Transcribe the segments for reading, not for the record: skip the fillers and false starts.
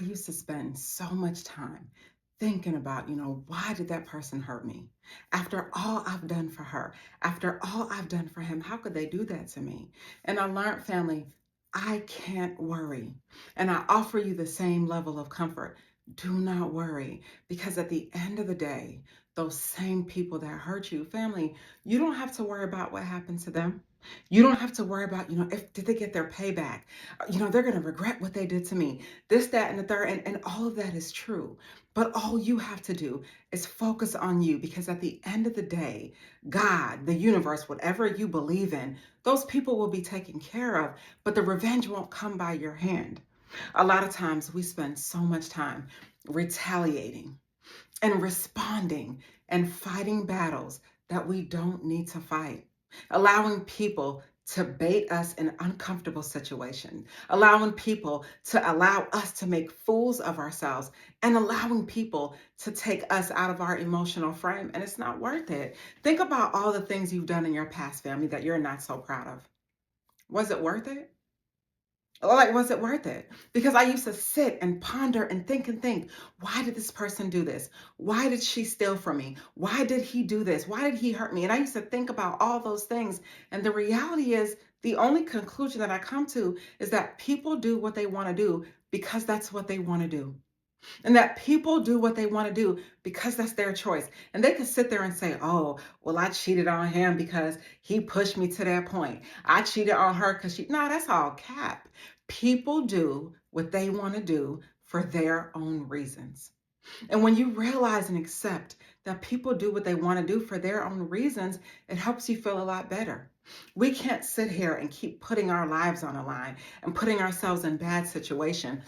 used to spend so much time thinking about, why did that person hurt me? After all I've done for her, after all I've done for him, how could they do that to me? And I learned, family, I can't worry. And I offer you the same level of comfort. Do not worry, because at the end of the day, those same people that hurt you, family, you don't have to worry about what happened to them. You don't have to worry about, if did they get their payback? They're going to regret what they did to me. This, that, and the third, and all of that is true. But all you have to do is focus on you, because at the end of the day, God, the universe, whatever you believe in, those people will be taken care of, but the revenge won't come by your hand. A lot of times we spend so much time retaliating and responding and fighting battles that we don't need to fight, allowing people to bait us in uncomfortable situations, allowing people to allow us to make fools of ourselves, and allowing people to take us out of our emotional frame. And it's not worth it. Think about all the things you've done in your past, family, that you're not so proud of. Was it worth it? Like, was it worth it? Because I used to sit and ponder and think, why did this person do this? Why did she steal from me? Why did he do this? Why did he hurt me? And I used to think about all those things. And the reality is, the only conclusion that I come to is that people do what they want to do because that's what they want to do. And that people do what they want to do because that's their choice. And they can sit there and say, oh, well, I cheated on him because he pushed me to that point. I cheated on her because no, that's all cap. People do what they want to do for their own reasons. And when you realize and accept that people do what they want to do for their own reasons, it helps you feel a lot better. We can't sit here and keep putting our lives on the line and putting ourselves in bad situations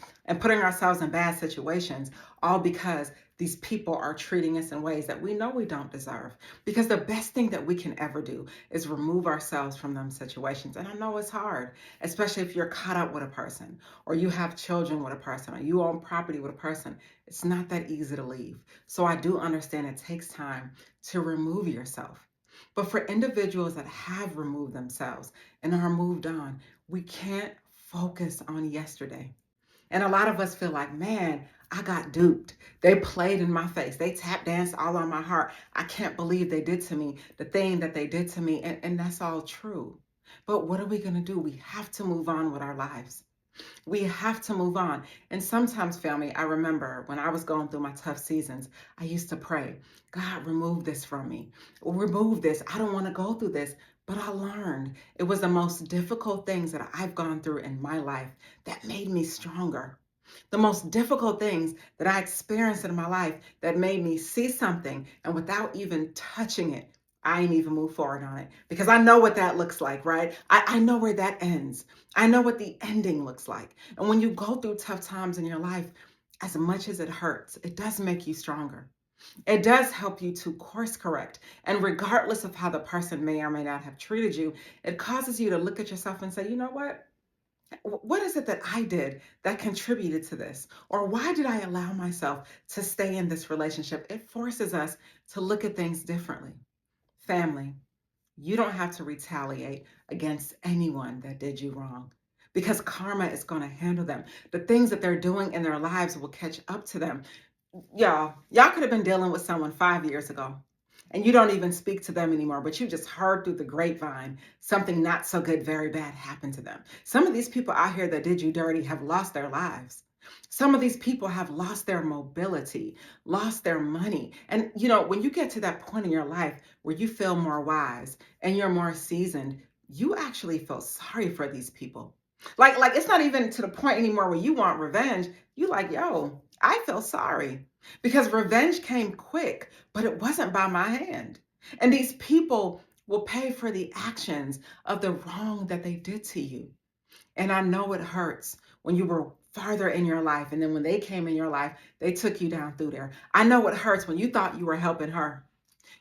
all because these people are treating us in ways that we know we don't deserve. Because the best thing that we can ever do is remove ourselves from them situations. And I know it's hard, especially if you're caught up with a person, or you have children with a person, or you own property with a person. It's not that easy to leave. So I do understand it takes time to remove yourself. But for individuals that have removed themselves and are moved on, we can't focus on yesterday. And a lot of us feel like, man, I got duped. They played in my face. They tap danced all on my heart. I can't believe they did to me the thing that they did to me. And that's all true. But what are we going to do? We have to move on with our lives. We have to move on. And sometimes, family, I remember when I was going through my tough seasons, I used to pray, God, remove this from me. Remove this. I don't want to go through this. But I learned it was the most difficult things that I've gone through in my life that made me stronger. The most difficult things that I experienced in my life that made me see something, and without even touching it, I ain't even move forward on it, because I know what that looks like, right? I know where that ends. I know what the ending looks like. And when you go through tough times in your life, as much as it hurts, it does make you stronger. It does help you to course correct. And regardless of how the person may or may not have treated you, it causes you to look at yourself and say, you know what? What is it that I did that contributed to this? Or why did I allow myself to stay in this relationship? It forces us to look at things differently. Family, you don't have to retaliate against anyone that did you wrong, because karma is going to handle them. The things that they're doing in their lives will catch up to them. Y'all could have been dealing with someone 5 years ago and you don't even speak to them anymore, but you just heard through the grapevine something not so good, very bad happened to them. Some of these people out here that did you dirty have lost their lives. Some of these people have lost their mobility, lost their money. And when you get to that point in your life where you feel more wise and you're more seasoned, you actually feel sorry for these people. Like it's not even to the point anymore where you want revenge. You like, yo, I feel sorry, because revenge came quick, but it wasn't by my hand. And these people will pay for the actions of the wrong that they did to you. And I know it hurts when you were farther in your life, and then when they came in your life, they took you down through there. I know it hurts when you thought you were helping her.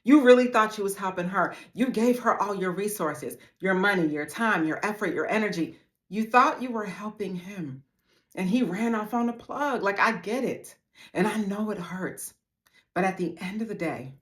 You really thought you was helping her. You gave her all your resources, your money, your time, your effort, your energy. You thought you were helping him, and he ran off on the plug. Like, I get it. And I know it hurts. But at the end of the day,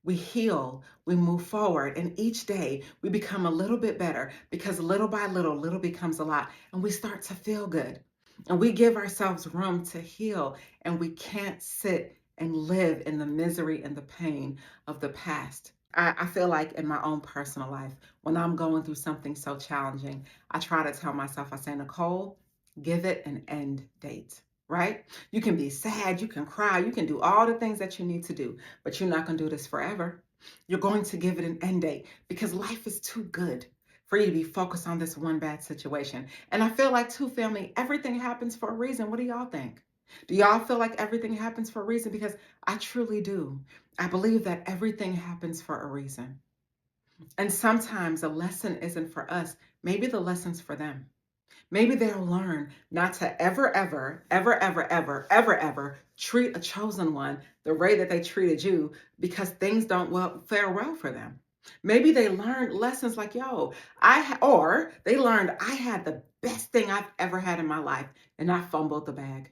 we heal, we move forward, and each day we become a little bit better, because little by little, little becomes a lot, and we start to feel good. And we give ourselves room to heal, and we can't sit and live in the misery and the pain of the past. I feel like in my own personal life, when I'm going through something so challenging, I try to tell myself, I say, Nicole, give it an end date, right? You can be sad, you can cry, you can do all the things that you need to do, but you're not going to do this forever. You're going to give it an end date because life is too good for you to be focused on this one bad situation. And I feel like, too, family, everything happens for a reason. What do y'all think? Do y'all feel like everything happens for a reason? Because I truly do. I believe that everything happens for a reason. And sometimes the lesson isn't for us. Maybe the lesson's for them. Maybe they'll learn not to ever, ever, ever, ever, ever, ever, ever treat a chosen one the way that they treated you because things don't fare well for them. Maybe they learned lessons like, yo, or they learned I had the best thing I've ever had in my life and I fumbled the bag.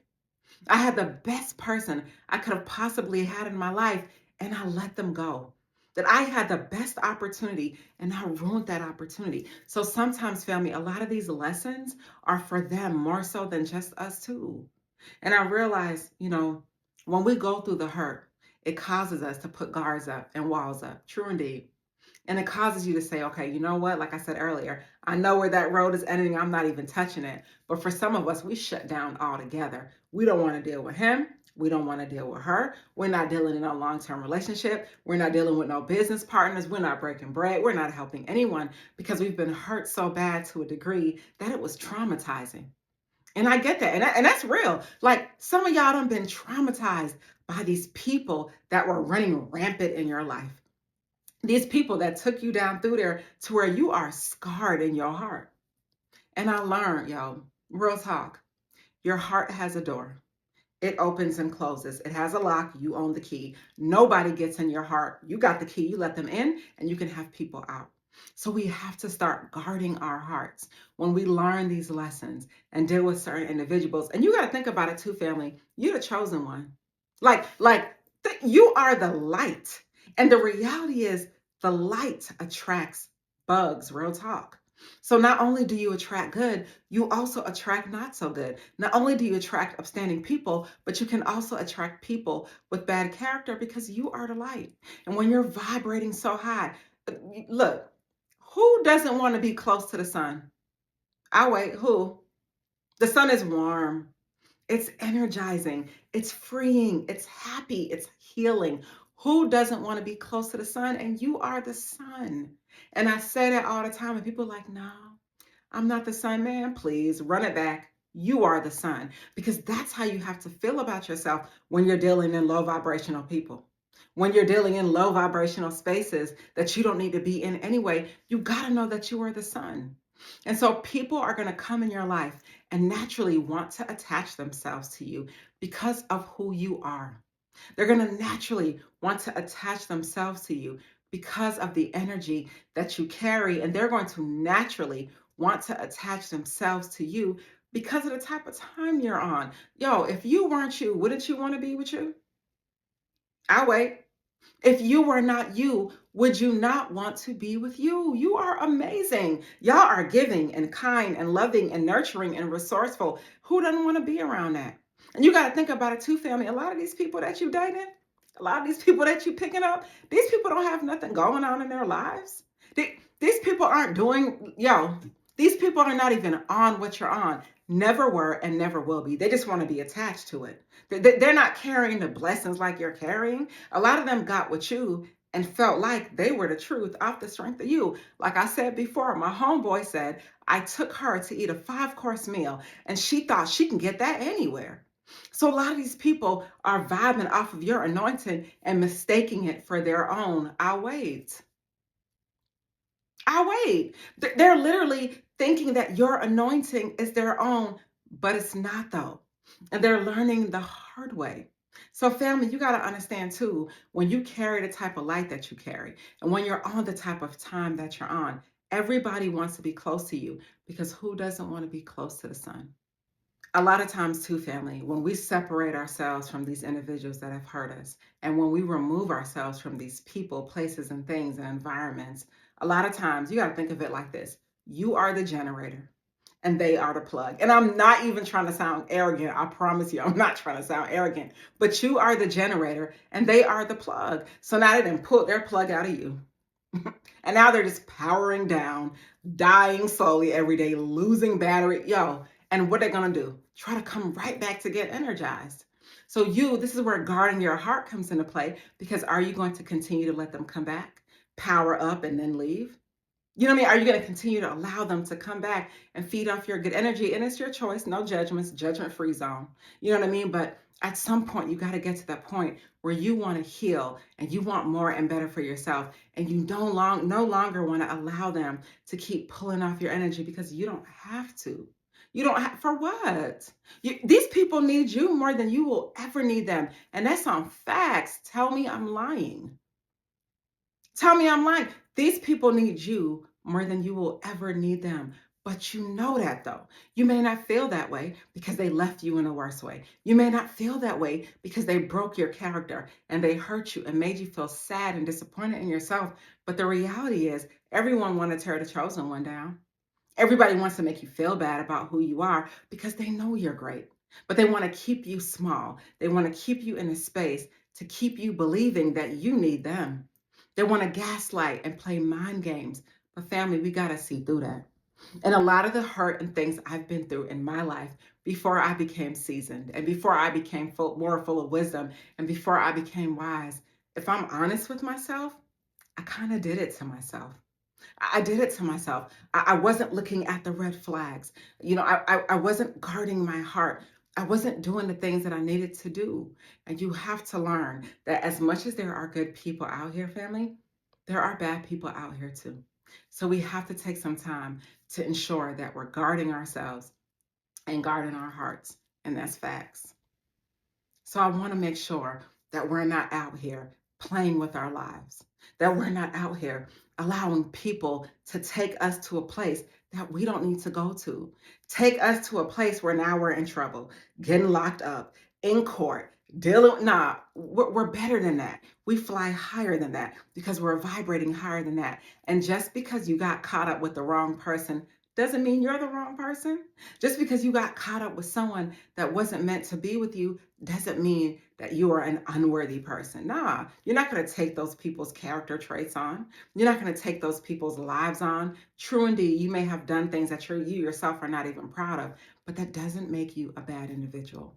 I had the best person I could have possibly had in my life, and I let them go. That I had the best opportunity and I ruined that opportunity. So sometimes, family, a lot of these lessons are for them more so than just us, too. And I realize, when we go through the hurt, it causes us to put guards up and walls up. True indeed. And it causes you to say, okay, you know what? Like I said earlier, I know where that road is ending. I'm not even touching it. But for some of us, we shut down altogether. We don't want to deal with him. We don't want to deal with her. We're not dealing in a long-term relationship. We're not dealing with no business partners. We're not breaking bread. We're not helping anyone because we've been hurt so bad to a degree that it was traumatizing. And I get that. And that's real. Like some of y'all done been traumatized by these people that were running rampant in your life. These people that took you down through there to where you are scarred in your heart. And I learned, yo, real talk, your heart has a door. It opens and closes. It has a lock. You own the key. Nobody gets in your heart. You got the key. You let them in and you can have people out. So we have to start guarding our hearts when we learn these lessons and deal with certain individuals. And you got to think about it too, family. You're the chosen one. You are the light. And the reality is the light attracts bugs, real talk. So not only do you attract good, you also attract not so good. Not only do you attract upstanding people, but you can also attract people with bad character because you are the light. And when you're vibrating so high, look, who doesn't want to be close to the sun? I'll wait. Who? The sun is warm. It's energizing. It's freeing. It's happy. It's healing. Who doesn't want to be close to the sun? And you are the sun. And I say that all the time, and people are like, no, I'm not the sun, man. Please run it back. You are the sun. Because that's how you have to feel about yourself when you're dealing in low vibrational people. When you're dealing in low vibrational spaces that you don't need to be in anyway, you got to know that you are the sun. And so people are going to come in your life and naturally want to attach themselves to you because of who you are. They're going to naturally want to attach themselves to you because of the energy that you carry. And they're going to naturally want to attach themselves to you because of the type of time you're on. Yo, if you weren't you, wouldn't you want to be with you? I'll wait. If you were not you, would you not want to be with you? You are amazing. Y'all are giving and kind and loving and nurturing and resourceful. Who doesn't want to be around that? And you got to think about it too, family. A lot of these people that you dating, a lot of these people that you picking up, these people don't have nothing going on in their lives. These people aren't doing, these people are not even on what you're on. Never were and never will be. They just want to be attached to it. They're not carrying the blessings like you're carrying. A lot of them got with you and felt like they were the truth off the strength of you. Like I said before, my homeboy said, I took her to eat a 5-course meal and she thought she can get that anywhere. So a lot of these people are vibing off of your anointing and mistaking it for their own. I'll wait. I'll wait. They're literally thinking that your anointing is their own, but it's not though. And they're learning the hard way. So family, you got to understand too, when you carry the type of light that you carry, and when you're on the type of time that you're on, everybody wants to be close to you because who doesn't want to be close to the sun? A lot of times too, family, when we separate ourselves from these individuals that have hurt us, and when we remove ourselves from these people, places, and things and environments, a lot of times you got to think of it like this. You are the generator, and they are the plug. And I'm not even trying to sound arrogant. I promise you, I'm not trying to sound arrogant. But you are the generator and they are the plug. So now they done pulled their plug out of you. And now they're just powering down, dying slowly every day, losing battery. Yo, and what they're going to do? Try to come right back to get energized. So this is where guarding your heart comes into play, because are you going to continue to let them come back, power up, and then leave? You know what I mean? Are you going to continue to allow them to come back and feed off your good energy? And it's your choice, no judgments, judgment-free zone. You know what I mean? But at some point, you got to get to that point where you want to heal and you want more and better for yourself. And you no longer want to allow them to keep pulling off your energy, because you don't have to. You don't have, for what? These people need you more than you will ever need them. And that's on facts. Tell me I'm lying. Tell me I'm lying. These people need you more than you will ever need them. But you know that though. You may not feel that way because they left you in a worse way. You may not feel that way because they broke your character and they hurt you and made you feel sad and disappointed in yourself. But the reality is, everyone wants to tear the chosen one down. Everybody wants to make you feel bad about who you are because they know you're great. But they want to keep you small. They want to keep you in a space to keep you believing that you need them. They want to gaslight and play mind games. But family, we got to see through that. And a lot of the hurt and things I've been through in my life before I became seasoned and before I became more full of wisdom and before I became wise, if I'm honest with myself, I kind of did it to myself. I did it to myself. I wasn't looking at the red flags. I wasn't guarding my heart. I wasn't doing the things that I needed to do. And you have to learn that as much as there are good people out here, family, there are bad people out here too. So we have to take some time to ensure that we're guarding ourselves and guarding our hearts. And that's facts. So I want to make sure that we're not out here playing with our lives, that we're not out here allowing people to take us to a place that we don't need to go to. Take us to a place where now we're in trouble, getting locked up, in court, dealing. Nah, we're better than that. We fly higher than that because we're vibrating higher than that. And just because you got caught up with the wrong person doesn't mean you're the wrong person. Just because you got caught up with someone that wasn't meant to be with you doesn't mean that you are an unworthy person. Nah, you're not going to take those people's character traits on. You're not going to take those people's lives on. True indeed, you may have done things that you yourself are not even proud of, but that doesn't make you a bad individual.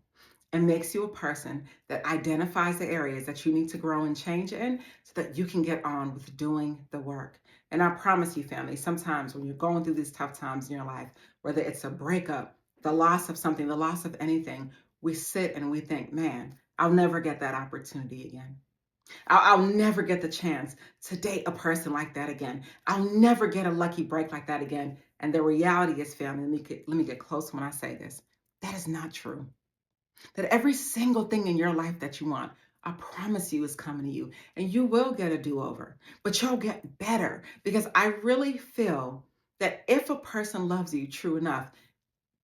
It makes you a person that identifies the areas that you need to grow and change in so that you can get on with doing the work. And I promise you, family, sometimes when you're going through these tough times in your life, whether it's a breakup, the loss of something, the loss of anything, we sit and we think, man, I'll never get that opportunity again. I'll never get the chance to date a person like that again. I'll never get a lucky break like that again. And the reality is, family, let me get close when I say this. That is not true. That every single thing in your life that you want, I promise you, is coming to you. And you will get a do-over, but you'll get better, because I really feel that if a person loves you true enough,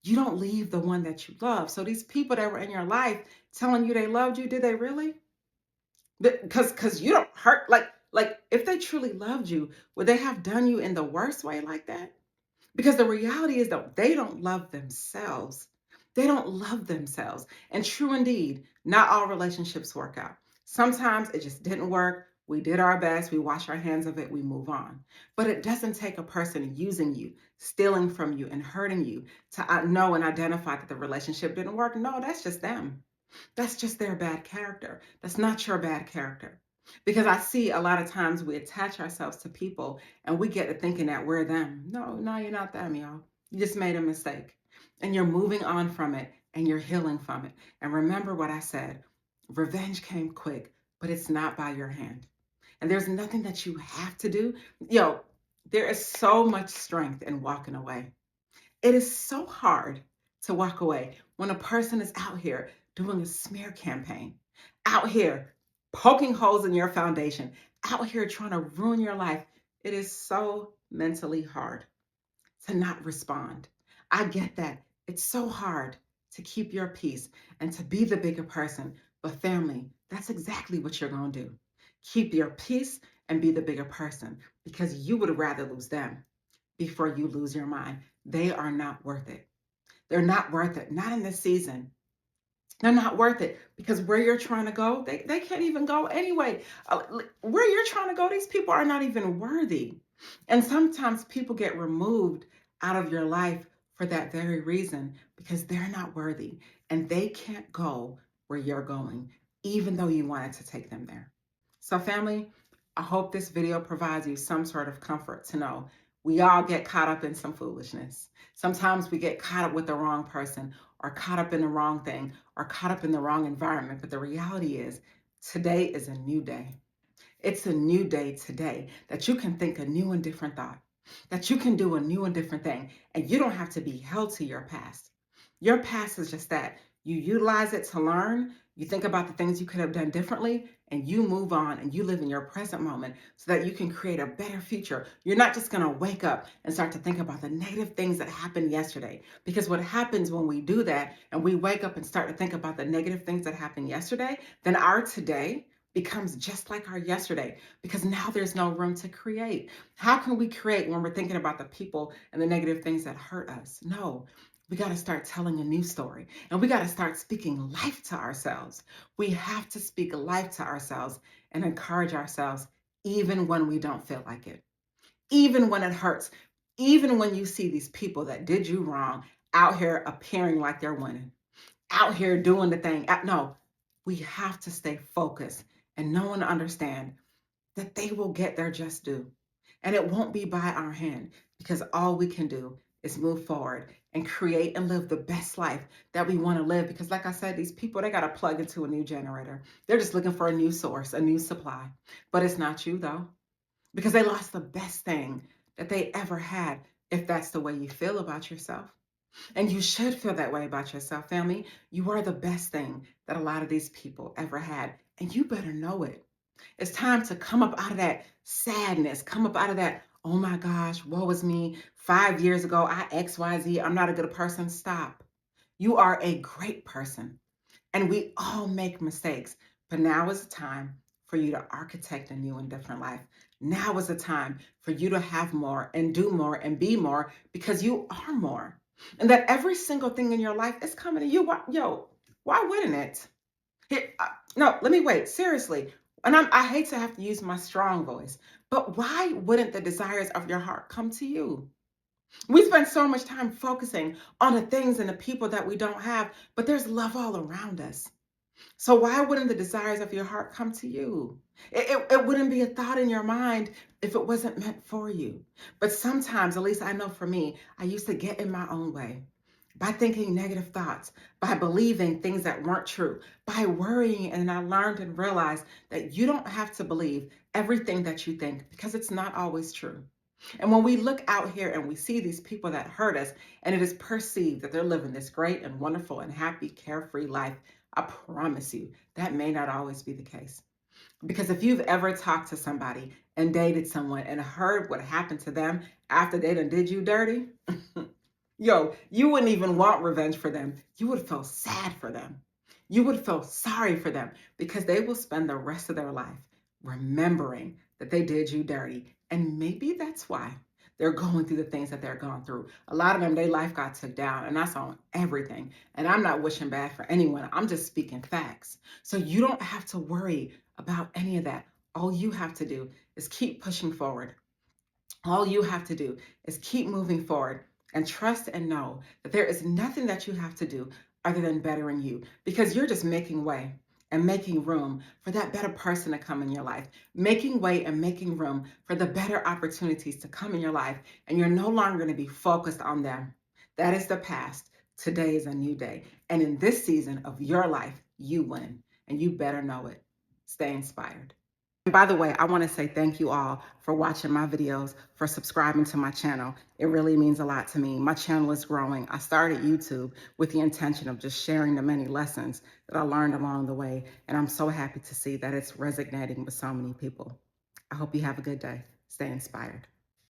you don't leave the one that you love. So these people that were in your life telling you they loved you, did they really? Because you don't hurt, like if they truly loved you, would they have done you in the worst way like that? Because the reality is that they don't love themselves. They don't love themselves. And true indeed, not all relationships work out. Sometimes it just didn't work. We did our best. We wash our hands of it. We move on. But it doesn't take a person using you, stealing from you, and hurting you to know and identify that the relationship didn't work. No, that's just them. That's just their bad character. That's not your bad character. Because I see a lot of times we attach ourselves to people and we get to thinking that we're them. No, you're not them, y'all. You just made a mistake. And you're moving on from it and you're healing from it. And remember what I said, revenge came quick, but it's not by your hand. And there's nothing that you have to do. There is so much strength in walking away. It is so hard to walk away when a person is out here doing a smear campaign, out here poking holes in your foundation, out here trying to ruin your life. It is so mentally hard to not respond. I get that. It's so hard to keep your peace and to be the bigger person. But family, that's exactly what you're going to do. Keep your peace and be the bigger person, because you would rather lose them before you lose your mind. they are not worth it. They're not worth it. Not in this season. They're not worth it because where you're trying to go, they can't even go anyway. Where you're trying to go, these people are not even worthy. And sometimes people get removed out of your life for that very reason because they're not worthy and they can't go where you're going, even though you wanted to take them there. So, family, I hope this video provides you some sort of comfort to know we all get caught up in some foolishness. Sometimes we get caught up with the wrong person or caught up in the wrong thing or caught up in the wrong environment. But the reality is, today is a new day. It's a new day today that you can think a new and different thought, that you can do a new and different thing, and you don't have to be held to your past. Your past is just that. You utilize it to learn, you think about the things you could have done differently, and you move on and you live in your present moment so that you can create a better future. You're not just going to wake up and start to think about the negative things that happened yesterday. Because what happens when we do that and we wake up and start to think about the negative things that happened yesterday, then our today becomes just like our yesterday because now there's no room to create. How can we create when we're thinking about the people and the negative things that hurt us? No, we got to start telling a new story and we got to start speaking life to ourselves. We have to speak life to ourselves and encourage ourselves even when we don't feel like it, even when it hurts, even when you see these people that did you wrong out here appearing like they're winning, out here doing the thing. No, we have to stay focused and know and understand that they will get their just due. And it won't be by our hand because all we can do is move forward and create and live the best life that we want to live. Because like I said, these people, they got to plug into a new generator. They're just looking for a new source, a new supply. But it's not you though, because they lost the best thing that they ever had if that's the way you feel about yourself. And you should feel that way about yourself, family. You are the best thing that a lot of these people ever had. And you better know it. It's time to come up out of that sadness, come up out of that, oh my gosh, woe is me. 5 years ago, I XYZ, I'm not a good person. Stop. You are a great person. And we all make mistakes. But now is the time for you to architect a new and different life. Now is the time for you to have more and do more and be more because you are more. And that every single thing in your life is coming to you. Why wouldn't it? Here, no, let me wait. Seriously. And I hate to have to use my strong voice, but why wouldn't the desires of your heart come to you? We spend so much time focusing on the things and the people that we don't have, but there's love all around us. So why wouldn't the desires of your heart come to you? It wouldn't be a thought in your mind if it wasn't meant for you. But sometimes, at least I know for me, I used to get in my own way by thinking negative thoughts, by believing things that weren't true, by worrying. And I learned and realized that you don't have to believe everything that you think because it's not always true. And when we look out here and we see these people that hurt us, and it is perceived that they're living this great and wonderful and happy, carefree life, I promise you that may not always be the case. Because if you've ever talked to somebody and dated someone and heard what happened to them after they done did you dirty, you wouldn't even want revenge for them. You would feel sad for them. You would feel sorry for them because they will spend the rest of their life remembering that they did you dirty. And maybe that's why they're going through the things that they're going through. A lot of them, their life got took down, and that's on everything. And I'm not wishing bad for anyone. I'm just speaking facts. So you don't have to worry about any of that. All you have to do is keep pushing forward. All you have to do is keep moving forward and trust and know that there is nothing that you have to do other than bettering you because you're just making way and making room for that better person to come in your life, making way and making room for the better opportunities to come in your life. And you're no longer going to be focused on them. That is the past. Today is a new day. And in this season of your life, you win and you better know it. Stay inspired. And by the way, I want to say thank you all for watching my videos, for subscribing to my channel. It really means a lot to me. My channel is growing. I started YouTube with the intention of just sharing the many lessons that I learned along the way. And I'm so happy to see that it's resonating with so many people. I hope you have a good day. Stay inspired.